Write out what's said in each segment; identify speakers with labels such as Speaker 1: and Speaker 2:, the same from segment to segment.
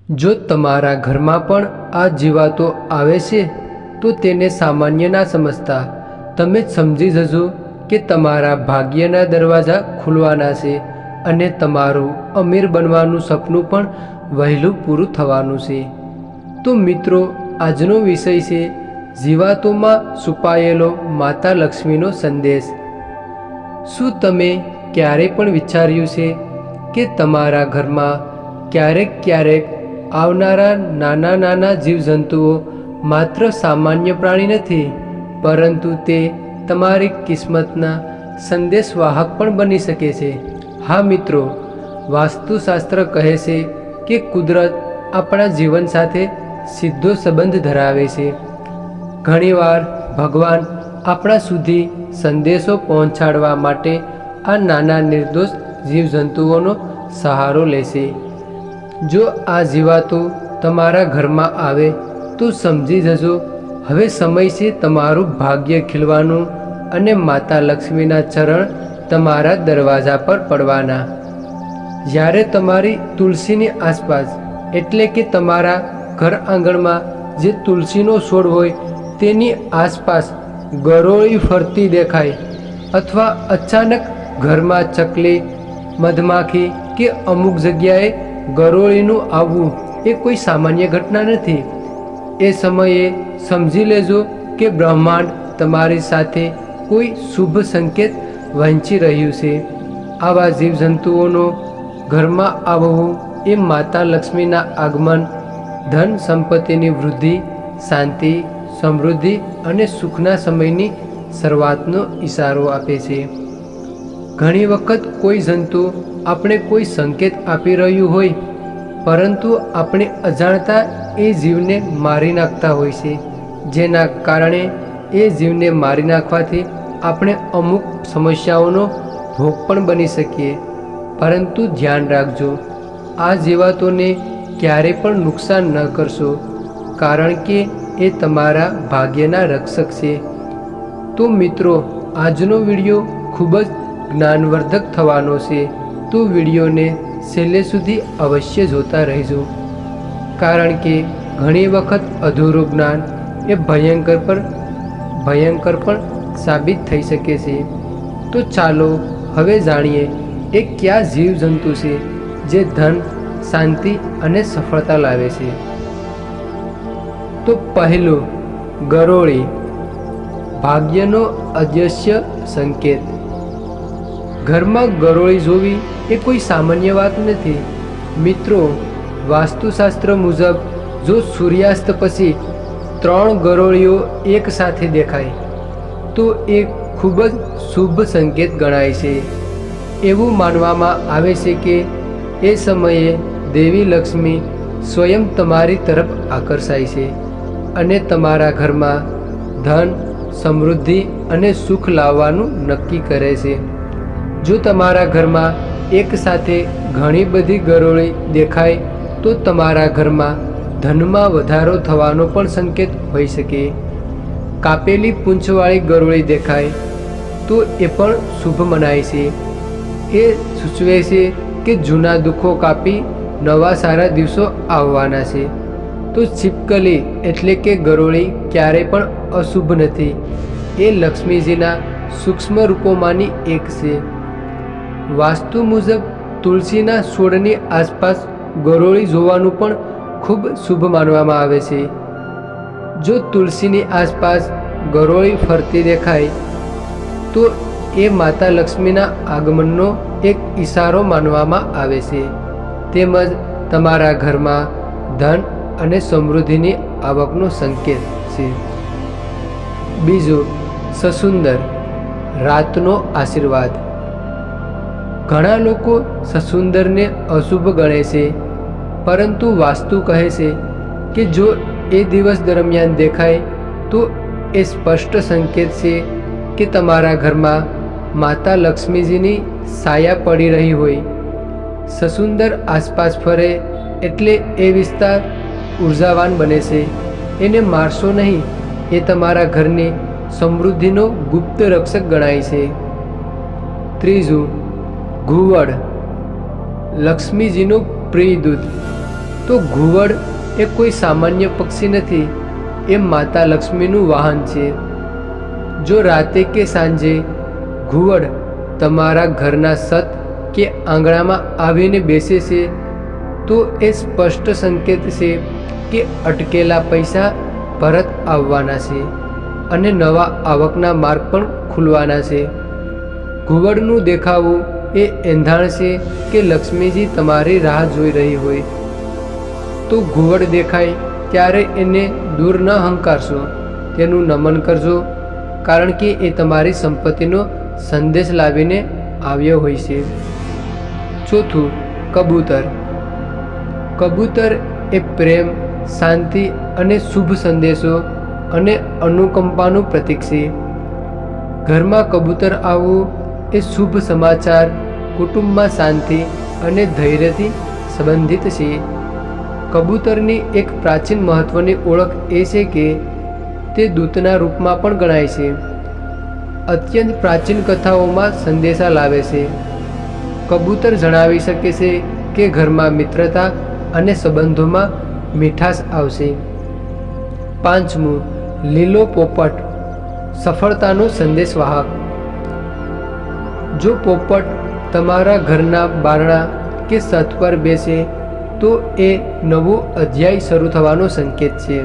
Speaker 1: જો તમારા ઘરમાં પણ આ જીવાતો આવે છે તો તેને સામાન્ય ના સમજતા. તમે સમજી જજો કે તમારા ભાગ્યના દરવાજા ખુલવાના છે અને તમારું અમીર બનવાનું સપનું પણ વહેલું પૂરું થવાનું છે. તો મિત્રો, આજનો વિષય છે જીવાતોમાં છુપાયેલો માતા લક્ષ્મીનો સંદેશ. શું તમે ક્યારેય પણ વિચાર્યું છે કે તમારા ઘરમાં ક્યારેક આવનારા નાના નાના જીવજંતુઓ માત્ર સામાન્ય પ્રાણી નથી, પરંતુ તે તમારી કિસ્મતના સંદેશવાહક પણ બની શકે છે? હા મિત્રો, વાસ્તુશાસ્ત્ર કહે છે કે કુદરત આપણા જીવન સાથે સીધો સંબંધ ધરાવે છે. ઘણીવાર ભગવાન આપણા સુધી સંદેશો પહોંચાડવા માટે આ નાના નિર્દોષ જીવજંતુઓનો સહારો લેશે. જો આ જીવાતો તમારા ઘરમાં આવે તો સમજી જજો, હવે સમય છે તમારું ભાગ્ય ખીલવાનું અને માતા લક્ષ્મીના ચરણ તમારા દરવાજા પર પડવાના. જ્યારે તમારી તુલસીની આસપાસ, એટલે કે તમારા ઘર આંગણમાં જે તુલસીનો છોડ હોય તેની આસપાસ ગરોળી ફરતી દેખાય, અથવા અચાનક ઘરમાં ચકલી, મધમાખી કે અમુક જગ્યાએ ગરોળીનું આવવું એ કોઈ સામાન્ય ઘટના નથી. એ સમયે સમજી લેજો કે બ્રહ્માંડ તમારી સાથે કોઈ શુભ સંકેત વહેંચી રહ્યું છે. આવા જીવજંતુઓનો ઘરમાં આવવું એ માતા લક્ષ્મીના આગમન, ધન સંપત્તિની વૃદ્ધિ, શાંતિ, સમૃદ્ધિ અને સુખના સમયની શરૂઆતનો ઇશારો આપે છે. ઘણી વખત કોઈ જંતુ આપણે કોઈ સંકેત આપી રહ્યું હોય, પરંતુ આપણે અજાણતા એ જીવને મારી નાખતા હોય છે, જેના કારણે એ જીવને મારી નાખવાથી આપણે અમુક સમસ્યાઓનો ભોગ પણ બની શકીએ. પરંતુ ધ્યાન રાખજો, આ જીવાતોને ક્યારેય પણ નુકસાન ન કરશો, કારણ કે એ તમારા ભાગ્યના રક્ષક છે. તો મિત્રો, આજનો વિડીયો ખૂબ જ જ્ઞાનવર્ધક થવાનો છે, તો વિડીયોને છેલ્લે સુધી અવશ્ય જોતા રહેજો, કારણ કે ઘણી વખત અધૂરું જ્ઞાન એ ભયંકર પણ સાબિત થઈ શકે છે. તો ચાલો હવે જાણીએ એ કયા જીવજંતુ છે જે ધન, શાંતિ અને સફળતા લાવે છે. તો પહેલું, ગરોળી, ભાગ્યનો અદૃશ્ય સંકેત. ઘરમાં ગરોળી જોવી એ કોઈ સામાન્ય વાત નથી. મિત્રો, વાસ્તુશાસ્ત્ર મુજબ જો સૂર્યાસ્ત પછી 3 ગરોળીઓ એક સાથે દેખાય તો એ ખૂબ જ શુભ સંકેત ગણાય છે. એવું માનવામાં આવે છે કે એ સમયે દેવી લક્ષ્મી સ્વયં તમારી તરફ આકર્ષાય છે અને તમારા ઘરમાં ધન, સમૃદ્ધિ અને સુખ લાવવાનું નક્કી કરે છે. જો તમારા ઘરમાં એક સાથે ઘણી બધી ગરોળી દેખાય તો તમારા ઘરમાં ધનમાં વધારો થવાનો પણ સંકેત હોઈ શકે. કાપેલી પૂંછવાળી ગરોળી દેખાય તો એ પણ શુભ મનાય છે. એ સૂચવે છે કે જૂના દુઃખો કાપી નવા સારા દિવસો આવવાના છે. તો છીપકલી એટલે કે ગરોળી ક્યારેય પણ અશુભ નથી. એ લક્ષ્મીજીના સૂક્ષ્મ રૂપોમાંની એક છે. વાસ્તુ મુજબ તુલસીના છોડની આસપાસ ગરોળી જોવાનું પણ ખૂબ શુભ માનવામાં આવે છે. જો તુલસીની આસપાસ ગરોળી ફરતી દેખાય તો એ માતા લક્ષ્મીના આગમનનો એક ઇશારો માનવામાં આવે છે, તેમજ તમારા ઘરમાં ધન અને સમૃદ્ધિની આવકનો સંકેત છે. બીજું, સસુંદર, રાતનો આશીર્વાદ. ઘણા લોકો સસુંદરને અશુભ ગણે છે, પરંતુ વાસ્તુ કહે છે કે જો એ દિવસ દરમિયાન દેખાય તો એ સ્પષ્ટ સંકેત છે કે તમારા ઘરમાં માતા લક્ષ્મીજીની છાયા પડી રહી હોય. સસુંદર આસપાસ ફરે એટલે એ વિસ્તાર ઉર્જાવાન બને છે. એને મારશો નહીં, એ તમારા ઘરની સમૃદ્ધિનો ગુપ્ત રક્ષક ગણાય છે. ત્રીજું, ઘુવડ, લક્ષ્મીજીનું પ્રિય દૂત. તો ઘુવડ એ કોઈ સામાન્ય પક્ષી નથી, એ માતા લક્ષ્મીનું વાહન છે. જો રાતે કે સાંજે ઘુવડ તમારા ઘરના સત કે આંગણામાં આવીને બેસે છે તો એ સ્પષ્ટ સંકેત છે કે અટકેલા પૈસા પરત આવવાના છે અને નવા આવકના માર્ગ પણ ખુલવાના છે. ઘુવડનું દેખાવું એ એંધાણ છે કે લક્ષ્મીજી તમારી રાહ જોઈ રહી હોય. તો ઘુવડ દેખાય ત્યારે એને દૂર ન હંકારશો, તેનું નમન કરજો, કારણ કે એ તમારી સંપત્તિનો સંદેશ લાવીને આવ્યો હોય છે. ચોથું, કબૂતર. કબૂતર એ પ્રેમ, શાંતિ અને શુભ સંદેશો અને અનુકંપાનું પ્રતીક છે. ઘરમાં કબૂતર આવવું એ શુભ સમાચાર, કુટુંબમાં શાંતિ અને ધૈર્યથી સંબંધિત છે. કબૂતરની એક પ્રાચીન મહત્વની ઓળખ એ છે કે તે દૂતના રૂપમાં પણ ગણાય છે. અત્યંત પ્રાચીન કથાઓમાં સંદેશા લાવે છે. કબૂતર જણાવી શકે છે કે ઘરમાં મિત્રતા અને સંબંધોમાં મીઠાશ આવશે. પાંચમું, લીલો પોપટ, સફળતાનો સંદેશવાહક. જો પોપટ તમારા ઘરના બારણા કે છત પર બેસે તો એ નવો અધ્યાય શરૂ થવાનો સંકેત છે.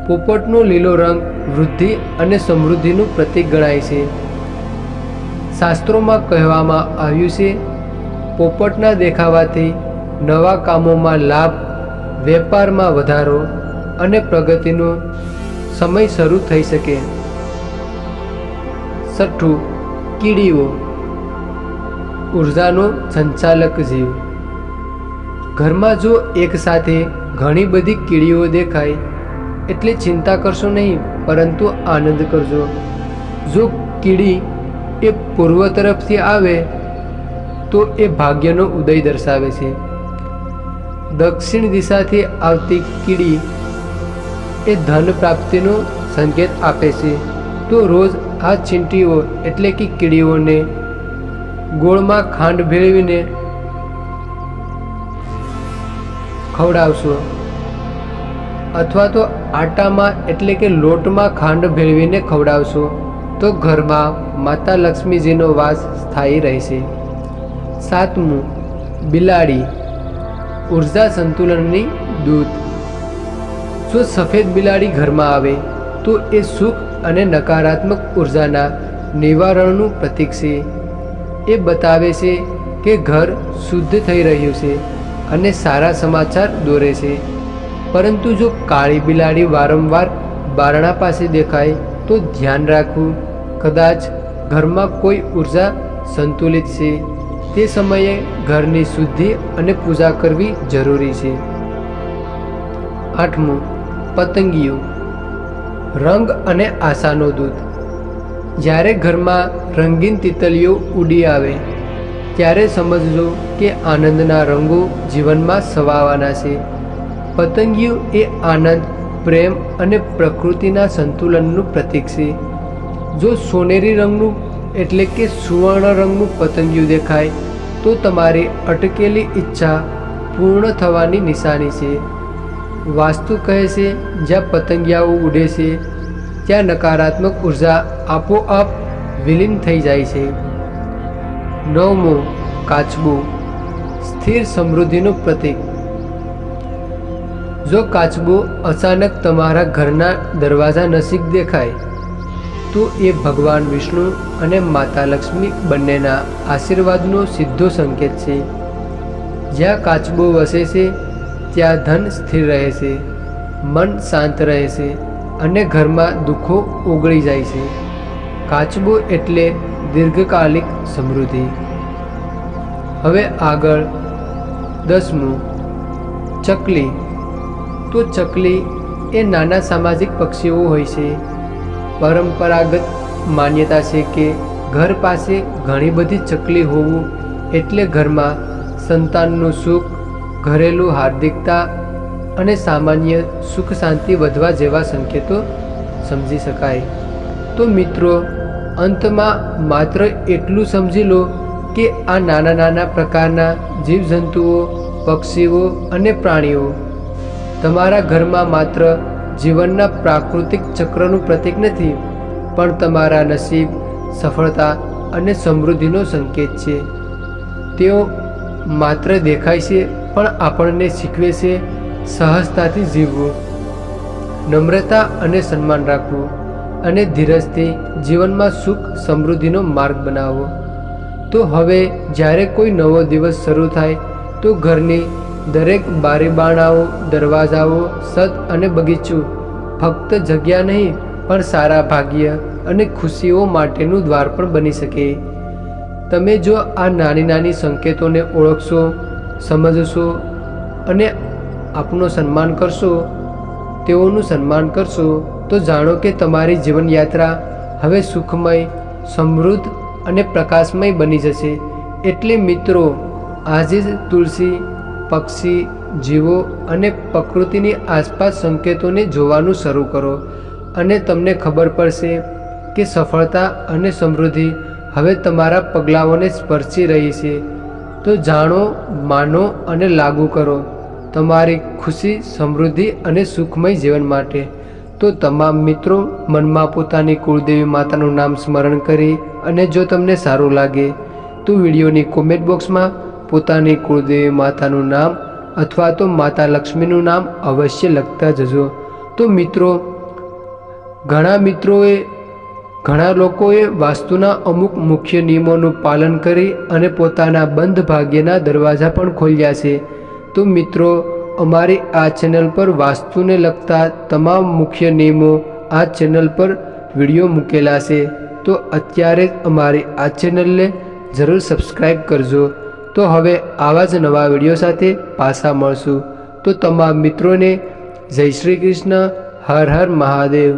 Speaker 1: પોપટનો લીલો રંગ વૃદ્ધિ અને સમૃદ્ધિનું પ્રતીક ગણાય છે. શાસ્ત્રોમાં કહેવામાં આવ્યું છે, પોપટના દેખાવાથી નવા કામોમાં લાભ, વેપારમાં વધારો અને પ્રગતિનો સમય શરૂ થઈ શકે. છઠ્ઠું, કીડીઓ, ઉર્જાનો સંચાલક જીવ. ઘરમાં જો એકસાથે ઘણી બધી કીડીઓ દેખાય એટલે ચિંતા કરશો નહીં, પરંતુ આનંદ કરજો. જો કીડી એ પૂર્વ તરફથી આવે તો એ ભાગ્યનો ઉદય દર્શાવે છે. દક્ષિણ દિશાથી આવતી કીડી એ ધન પ્રાપ્તિનો સંકેત આપે છે. તો રોજ આ ચીંટીઓ એટલે કે કીડીઓને ગોળમાં ખાંડ ભેળવીને ખવડાવશો, અથવા તો આટામાં એટલે કે લોટમાં ખાંડ ભેળવીને ખવડાવશો તો ઘરમાં માતા લક્ષ્મીજીનો વાસ સ્થાયી રહેશે. સાતમું, બિલાડી, ઉર્જા સંતુલનની દૂત. જો સફેદ બિલાડી ઘરમાં આવે તો એ સુખ અને નકારાત્મક ઉર્જાના નિવારણનું પ્રતીક છે. એ બતાવે છે કે ઘર શુદ્ધ થઈ રહ્યું છે અને સારા સમાચાર દોરે છે. પરંતુ જો કાળી બિલાડી વારંવાર બારણા પાસે દેખાય તો ધ્યાન રાખવું, કદાચ ઘરમાં કોઈ ઉર્જા સંતુલિત છે. તે સમયે ઘરની શુદ્ધિ અને પૂજા કરવી જરૂરી છે. આઠમું, પતંગિયું, રંગ અને આશાનો દૂત. જ્યારે ઘરમાં રંગીન તિતલીઓ ઉડી આવે ત્યારે સમજજો કે આનંદના રંગો જીવનમાં સવાવાના છે. પતંગિયું એ આનંદ, પ્રેમ અને પ્રકૃતિના સંતુલનનું પ્રતીક છે. જો સોનેરી રંગનું એટલે કે સુવર્ણ રંગનું પતંગિયું દેખાય તો તમારી અટકેલી ઈચ્છા પૂર્ણ થવાની નિશાની છે. વાસ્તુ કહે છે, જ્યાં પતંગિયાઓ ઉડે છે ત્યાં નકારાત્મક ઉર્જા આપોઆપ વિલીન થઈ જાય છે. નવમું, કાચબો, સ્થિર સમૃદ્ધિનું પ્રતીક. જો કાચબો અચાનક તમારા ઘરના દરવાજા નજીક દેખાય તો એ ભગવાન વિષ્ણુ અને માતા લક્ષ્મી બંનેના આશીર્વાદનો સીધો સંકેત છે. જ્યાં કાચબો વસે છે ત્યાં ધન સ્થિર રહે છે, મન શાંત રહે છે અને ઘરમાં દુઃખો ઓગળી જાય છે. કાચબો એટલે દીર્ઘકાલિક સમૃદ્ધિ. હવે આગળ 10મું, ચકલી. તો ચકલી એ નાના સામાજિક પક્ષીઓ હોય છે. પરંપરાગત માન્યતા છે કે ઘર પાસે ઘણી બધી ચકલી હોવું એટલે ઘરમાં સંતાનનું સુખ, ઘરેલું હાર્દિકતા અને સામાન્ય સુખ શાંતિ વધવા જેવા સંકેતો સમજી શકાય. તો મિત્રો, અંતમાં માત્ર એટલું સમજી લો કે આ નાના નાના પ્રકારના જીવજંતુઓ પક્ષીઓ અને પ્રાણીઓ. તમારા ઘરમાં માત્ર જીવનના પ્રાકૃતિક ચક્રનું પ્રતીક નથી, પણ તમારા નસીબ, સફળતા અને સમૃદ્ધિનો સંકેત છે. તેઓ માત્ર દેખાય છે, પણ આપણને શીખવે છે સહજતાથી જીવવું, નમ્રતા અને સન્માન રાખવું, અને ધીરજથી જીવનમાં સુખ સમૃદ્ધિનો માર્ગ બનાવવો. તો હવે જ્યારે કોઈ નવો દિવસ શરૂ થાય તો ઘરની દરેક બારી બારણાઓ, દરવાજાઓ, છત અને બગીચું ફક્ત જગ્યા નહીં, પણ સારા ભાગ્ય અને ખુશીઓ માટેનું દ્વાર પણ બની શકે. તમે જો આ નાની નાની સંકેતોને ઓળખશો, સમજશો અને આપનું સન્માન કરશો, તેઓનું સન્માન કરશો, તો જાણો કે તમારી જીવનયાત્રા હવે સુખમય, સમૃદ્ધ અને પ્રકાશમય બની જશે. એટલે મિત્રો, આજે જ તુલસી, પક્ષી, જીવો અને પ્રકૃતિની આસપાસ સંકેતોને જોવાનું શરૂ કરો અને તમને ખબર પડશે કે સફળતા અને સમૃદ્ધિ હવે તમારા પગલાઓને સ્પર્શી રહી છે. તો જાણો, માનો અને લાગુ કરો તમારી ખુશી, સમૃદ્ધિ અને સુખમય જીવન માટે. તો તમામ મિત્રો મનમાં પોતાની કુળદેવી માતાનું નામ સ્મરણ કરી, અને જો તમને સારું લાગે તો વિડીયોની કોમેન્ટ બોક્સમાં પોતાની કુળદેવી માતાનું નામ અથવા તો માતા લક્ષ્મીનું નામ અવશ્ય લખતા જજો. તો મિત્રો, ઘણા લોકોએ વાસ્તુના અમુક મુખ્ય નિયમોનું પાલન કરી અને પોતાના બંધ ભાગ્યના દરવાજા પણ ખોલ્યા છે. તો મિત્રો, અમારી આ ચેનલ પર વાસ્તુને લગતા તમામ મુખ્ય નિયમો આ ચેનલ પર વિડીયો મૂકેલા છે. તો અત્યારે જ અમારી આ ચેનલને જરૂર સબસ્ક્રાઈબ કરજો. તો હવે આવા જ નવા વિડીયો સાથે પાછા મળશું. તો તમામ મિત્રોને જય શ્રી કૃષ્ણ. હર હર મહાદેવ.